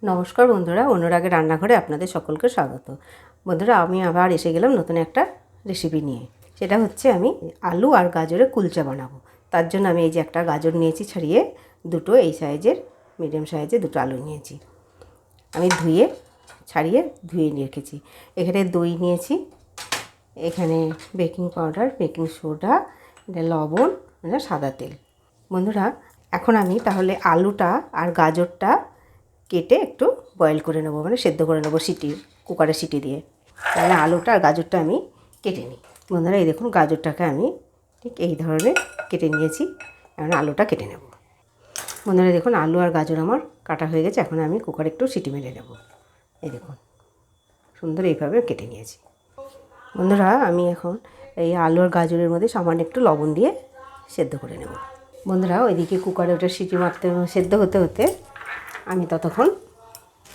নমস্কার বন্ধুরা, অনুরাগের রান্নাঘরে আপনাদের সকলকে স্বাগত। বন্ধুরা, আমি আবার এসে গেলাম নতুন একটা রেসিপি নিয়ে। সেটা হচ্ছে আমি আলু আর গাজরের কুলচা বানাবো। তার জন্য আমি এই যে একটা গাজর নিয়েছি ছাড়িয়ে, দুটো এই সাইজের মিডিয়াম সাইজের দুটো আলু নিয়েছি। আমি ছাড়িয়ে ধুয়ে রেখেছি। এখানে দই নিয়েছি, এখানে বেকিং পাউডার, বেকিং সোডা, লবণ, সাদা তেল। বন্ধুরা, এখন আমি তাহলে আলুটা আর গাজরটা কেটে একটু বয়েল করে নেবো, সেদ্ধ করে নেবো কুকারে সিটি দিয়ে। তাহলে আলুটা আর গাজরটা আমি কেটে নিই। বন্ধুরা, এই দেখুন গাজরটাকে আমি ঠিক এই ধরনের কেটে নিয়েছি। এখন আলুটা কেটে নেব। বন্ধুরা দেখুন, আলু আর গাজর আমার কাটা হয়ে গেছে। এখন আমি কুকারে একটু সিটি মেরে নেব। এই দেখুন সুন্দর এইভাবে কেটে নিয়েছি। বন্ধুরা, আমি এখন এই আলু আর গাজরের মধ্যে সামান্য একটু লবণ দিয়ে সেদ্ধ করে নেব। বন্ধুরা, ওইদিকে কুকারে ওটা সিটি মারতে সেদ্ধ হতে হতে আমি ততক্ষণ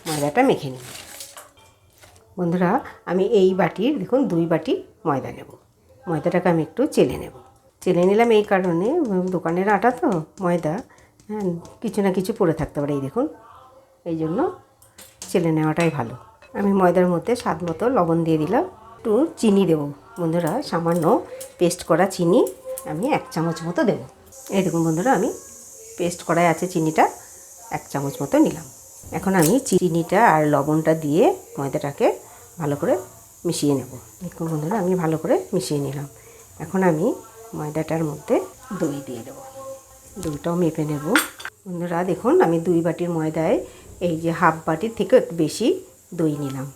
ময়দাটা মেখে নিই। বন্ধুরা, আমি এই বাটির দেখুন 2 বাটি ময়দা নেব। ময়দাটাকে আমি একটু চেলে নিলাম। এই কারণে দোকানের আটা তো ময়দা, কিছু না কিছু পড়ে থাকতে পারে। এই দেখুন, এই জন্য চেলে নেওয়াটাই ভালো। আমি ময়দার মধ্যে স্বাদ মতো লবণ দিয়ে দিলাম, একটু চিনি দেবো। বন্ধুরা, সামান্য পেস্ট করা চিনি আমি 1 চামচ মতো দেবো। এই দেখুন বন্ধুরা, আমি পেস্ট করাই আছে চিনিটা 1 চামচ মতো নিলাম। এখন আমি চিনিটা আর লবণটা দিয়ে ময়দাটাকে ভালো করে মিশিয়ে নেব। দেখুন বন্ধুরা, আমি ভালো করে মিশিয়ে নিলাম। এখন আমি ময়দাটার মধ্যে দই দিয়ে দেবো। দইটাও মেপে নেব। বন্ধুরা দেখুন, আমি 2 বাটির ময়দায় এই যে হাফ বাটির থেকে একটু বেশি দই নিলাম।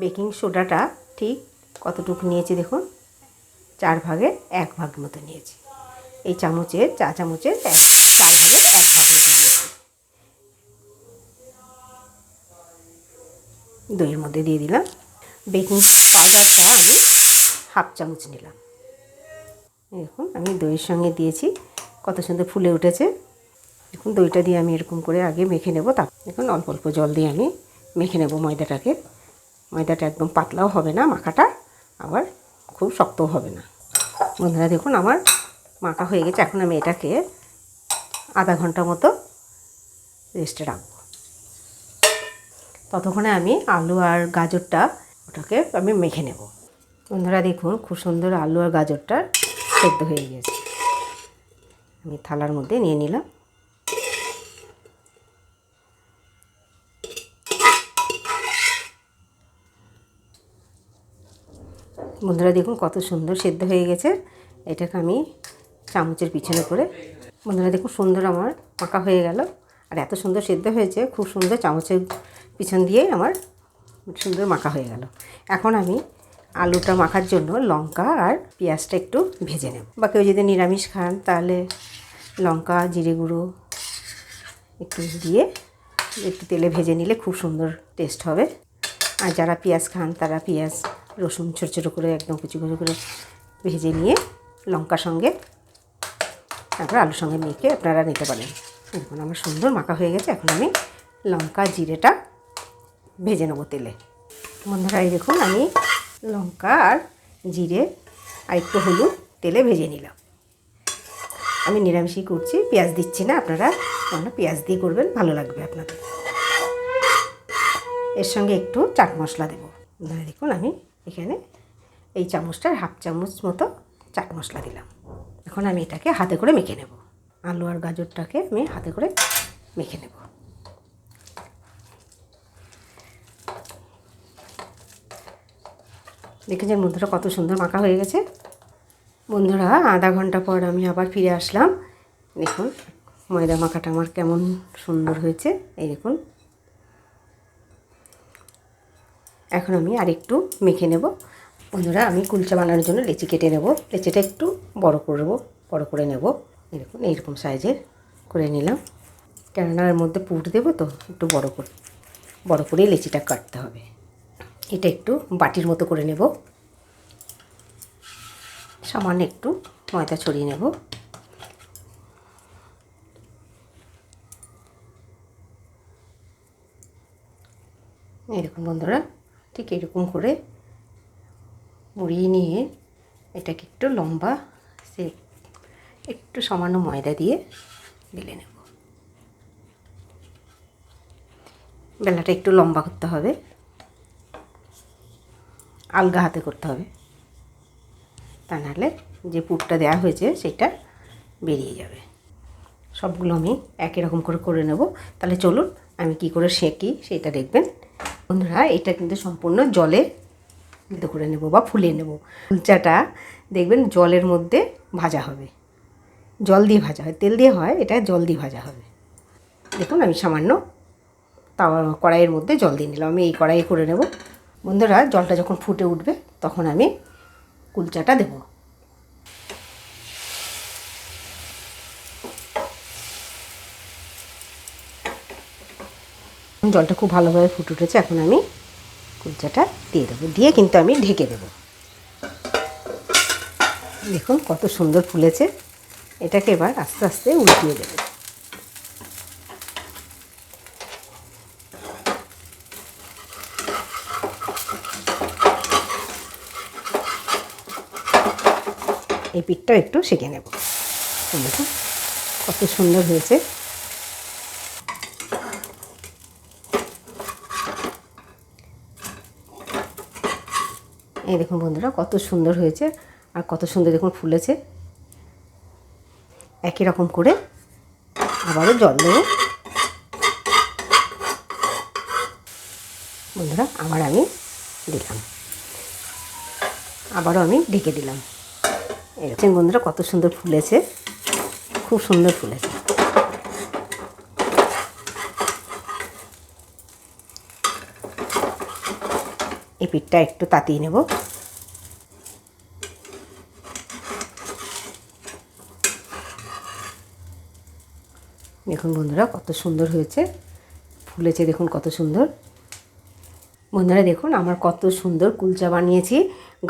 বেকিং সোডাটা ঠিক কতটুকু নিয়েছি দেখুন, 4 ভাগে 1 ভাগ মতো নিয়েছি। এই চা চামচের 4 ভাগে 1 ভাগ মতো নিয়েছি। দইয়ের মধ্যে দিয়ে দিলাম। বেকিং পাউডারটা আমি হাফ চামচ নিলাম। দেখুন, আমি দইয়ের সঙ্গে দিয়েছি, কত সুন্দর ফুলে উঠেছে। দেখুন, দইটা দিয়ে আমি এরকম করে আগে মেখে নেব। দেখুন, অল্প অল্প জল দিয়ে আমি মেখে নেব ময়দাটাকে। ময়দাটা একদম পাতলাও হবে না মাখাটা, আবার খুব শক্তও হবে না। বন্ধুরা দেখুন, আমার মাখা হয়ে গেছে। এখন আমি এটাকে আধা ঘন্টা মতো রেস্টে রাখবো। ততক্ষণে আমি আলু আর গাজরটা ওটাকে আমি মেখে নেব। বন্ধুরা দেখুন, খুব সুন্দর আলু আর গাজরটা সেদ্ধ হয়ে গেছে। আমি থালার মধ্যে নিয়ে নিলাম। বন্ধুরা দেখুন, কত সুন্দর সেদ্ধ হয়ে গেছে। এটাকে আমি চামচের পিছনে করে, বন্ধুরা দেখুন সুন্দর আমার মাখা হয়ে গেল। আর এত সুন্দর সেদ্ধ হয়েছে, খুব সুন্দর চামচের পিছন দিয়ে আমার সুন্দর মাখা হয়ে গেল। এখন আমি আলুটা মাখার জন্য লঙ্কা আর পেঁয়াজটা একটু ভেজে নেব। বা কেউ যদি নিরামিষ খান তাহলে লঙ্কা, জিরে গুঁড়ো একটু দিয়ে একটু তেলে ভেজে নিলে খুব সুন্দর টেস্ট হবে। আর যারা পেঁয়াজ খান তারা পেঁয়াজ, রসুন ছোটো ছোটো করে একদম কুচি কুচি করে ভেজে নিয়ে লঙ্কার সঙ্গে তারপর আলুর সঙ্গে মেখে আপনারা নিতে পারেন। দেখুন, আমার সুন্দর মাখা হয়ে গেছে। এখন আমি লঙ্কা জিরেটা ভেজে নেবো তেলে। বন্ধুরা এই দেখুন, আমি লঙ্কা আর জিরে আর একটু হলুদ তেলে ভেজে নিলাম। আমি নিরামিষই করছি, পেঁয়াজ দিচ্ছি না। আপনারা পেঁয়াজ দিয়ে করবেন, ভালো লাগবে আপনাদের। এর সঙ্গে একটু চাট মশলা দেবো। বন্ধুরা দেখুন, আমি এখানে এই চামচটার হাফ চামচ মতো চাট মশলা দিলাম। এখন আমি এটাকে হাতে করে মেখে নেব। আলু আর গাজরটাকে আমি হাতে করে মেখে নেব। দেখেছেন বন্ধুরা, কত সুন্দর মাখা হয়ে গেছে। বন্ধুরা, আধা ঘন্টা পর আমি আবার ফিরে আসলাম। দেখুন ময়দা মাখাটা আমার কেমন সুন্দর হয়েছে। এই দেখুন, এখন আমি আরেকটু মেখে নেব। বন্ধুরা, আমি কুলচা বানানোর জন্য লেচি কেটে নেব। লেচিটা একটু বড় করে নেব। এরকম এইরকম সাইজের করে নিলাম, কেননা এর মধ্যে পুর দেবো তো, একটু বড় করে লেচিটা কাটতে হবে। এটা একটু বাটির মতো করে নেব। সামান্য একটু ময়দা ছড়িয়ে নেব। এই দেখুন বন্ধুরা, ঠিক এরকম করে মুড়িয়ে নিয়ে এটাকে একটু লম্বা একটু সামান্য ময়দা দিয়ে বেলে নেব। বেলাটা একটু লম্বা করতে হবে, আলগা হাতে করতে হবে, তা নাহলে যে পুরটা দেওয়া হয়েছে সেটা বেরিয়ে যাবে। সবগুলো আমি একই রকম করে করে নেব। তাহলে চলুন আমি কি করে সেঁকি সেটা দেখবেন। বন্ধুরা, এটা কিন্তু সম্পূর্ণ জলে সিদ্ধ করে নেব বা ফুলিয়ে নেব। কুলচাটা দেখবেন জলের মধ্যে ভাজা হবে, জল দিয়ে ভাজা হয়, তেল দিয়ে হয়, এটা জল দিয়ে ভাজা হবে। দেখুন আমি সামান্য তাওয়া কড়াইয়ের মধ্যে জল দিয়ে নিলাম, আমি এই কড়াইয়ে করে নেব। বন্ধুরা, জলটা যখন ফুটে উঠবে তখন আমি কুলচাটা দেব। জলটা খুব ভালোভাবে ফুটে উঠেছে, এখন আমি কুলচাটা দিয়ে দেবো, দিয়ে কিন্তু আমি ঢেকে দেবো। দেখুন কত সুন্দর ফুলেছে। এটাকে এবার আস্তে আস্তে উল্টিয়ে দেবো। এই পিঠটাও একটু সেঁকে নেব। দেখুন কত সুন্দর হয়েছে। এই দেখুন বন্ধুরা কত সুন্দর হয়েছে, আর কত সুন্দর দেখুন ফুলেছে। একই রকম করে আবারও জল দেবো। বন্ধুরা আবার আমি দিলাম, আবারও আমি ঢেকে দিলাম। এরকম বন্ধুরা কত সুন্দর ফুলেছে, খুব সুন্দর ফুলেছে। এই পিঠটা একটু তাতিয়ে নেব। দেখুন বন্ধুরা কত সুন্দর হয়েছে, ফুলেছে দেখুন কত সুন্দর। বন্ধুরা দেখুন আমার কত সুন্দর কুলচা বানিয়েছি,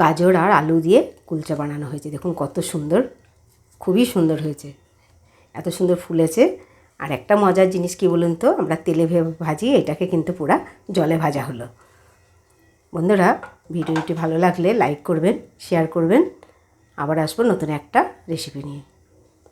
গাজর আর আলু দিয়ে কুলচা বানানো হয়েছে। দেখুন কত সুন্দর, খুবই সুন্দর হয়েছে, এত সুন্দর ফুলেছে। আর একটা মজার জিনিস কি বলুন তো, আমরা তেলে ভাজি, এটাকে কিন্তু পুরা জলে ভাজা হলো। বন্ধুরা, ভিডিওটি ভালো লাগলে লাইক করবেন, শেয়ার করবেন। আবার আসবো নতুন একটা রেসিপি নিয়ে।